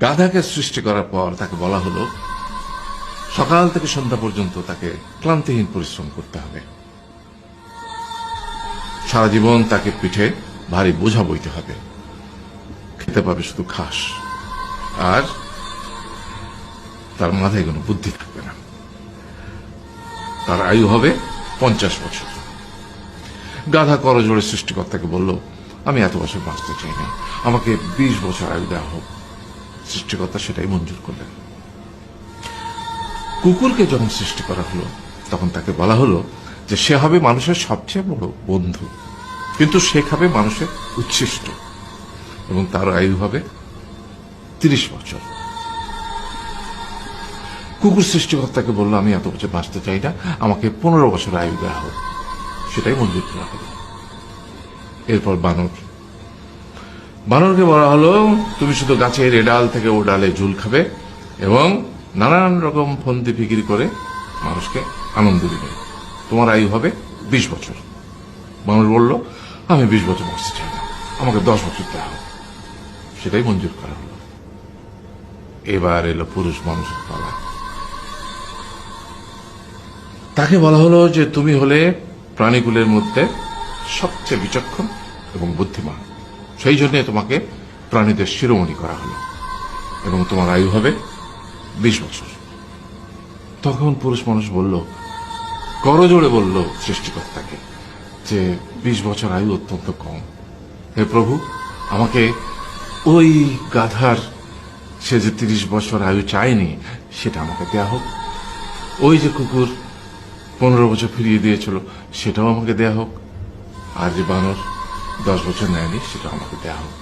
গাধাকে সৃষ্টি করার পর তাকে বলা হলো সকাল থেকে সন্ধ্যা পর্যন্ত তাকে ক্লান্তিহীন পরিশ্রম করতে হবে, সারা জীবন তাকে পিঠে ভারী বোঝা বইতে হবে, খেতে পাবে শুধু ঘাস, আর তার মাথায় কোনো বুদ্ধি থাকবে না। তার আয়ু হবে 50 বছর। গাধা করজোড়ে সৃষ্টিকর্তাকে বলল, আমি এত বছর বাঁচতে চাই না, আমাকে 20 বছর আয়ু দেওয়া হোক। সৃষ্টিকর্তা সেটাই মঞ্জুর করলেন। কুকুরকে যখন সৃষ্টি করা হলো তখন তাকে বলা হলো যে সে হবে মানুষের সবচেয়ে বড় বন্ধু, কিন্তু সে খাবে মানুষের উচ্ছিষ্ট, এবং তার আয়ু হবে 30 বছর। কুকুর সৃষ্টিকর্তাকে বলল, আমি এত বছর বাঁচতে চাই না, আমাকে 15 বছর আয়ু দেওয়া হোক। সেটাই মঞ্জুর করা হলো। এরপর বানরকে বলা হলো, তুমি শুধু গাছের এ ডাল থেকে ও ডালে ঝুল খাবে এবং নানান রকম ফন্দি ফিকির করে মানুষকে আনন্দ দিবে, তোমার আয়ু হবে 20 বছর। বানর বলল, আমি 20 বছর বাঁচতে চাই না, আমাকে 10 বছর দেওয়া হোক। সেটাই মঞ্জুর করা হলো। এবার এলো পুরুষ মানুষের পালা। তাকে বলা হলো যে তুমি হলে প্রাণীকুলের মধ্যে সবচেয়ে বিচক্ষণ এবং বুদ্ধিমান, সেই জন্য তোমাকে প্রাণীদের শিরোমণি করা হলো এবং তোমার আয়ু হবে 20 বছর। তখন পুরুষ মানুষ বলল, করজোড়ে বলল সৃষ্টিকর্তাকে যে 20 বছর আয়ু অত্যন্ত কম, হে প্রভু, আমাকে ওই গাধার সে যে 30 বছর আয়ু চায়নি সেটা আমাকে দেয়া হোক, ওই যে কুকুর 15 বছর ফিরিয়ে দিয়েছিল সেটাও আমাকে দেয়া হোক, আর যে বানর 10 বছর নেয়নি সেটাও আমাকে দেয়া হোক।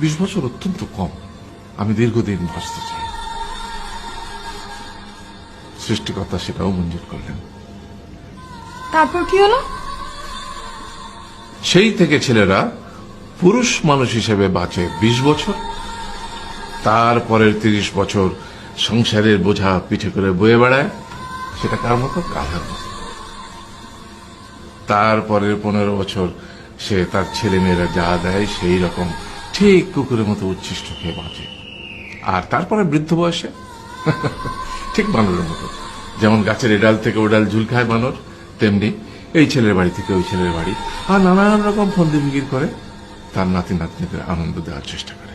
20 বছর অত্যন্ত কম, আমি দীর্ঘদিন বাঁচতে চাই। সৃষ্টিকর্তা সেটাও মঞ্জুর করলেন। তারপর কি হলো? সেই থেকে ছেলেরা পুরুষ মানুষ হিসেবে বাঁচে 20 বছর, তারপরের 30 বছর সংসারের বোঝা পিঠে করে বয়ে বেড়ায়, সেটা কার মতো? গাধার মতো। তারপরের 15 বছর সে তার ছেলে মেয়েরা যা দেয় সেই রকম ঠিক কুকুরের মতো উচ্ছিষ্ট খেয়ে বাঁচে। আর তারপরে বৃদ্ধ বয়সে ঠিক বানরের মতো, যেমন গাছের এডাল থেকে ওডাল ঝুল খায় বানর, তেমনি এই ছেলের বাড়ি থেকে ওই ছেলের বাড়ি, আর নানান রকম ফন্দি ফিকির করে তার নাতি নাতনিদের আনন্দ দেওয়ার চেষ্টা করে।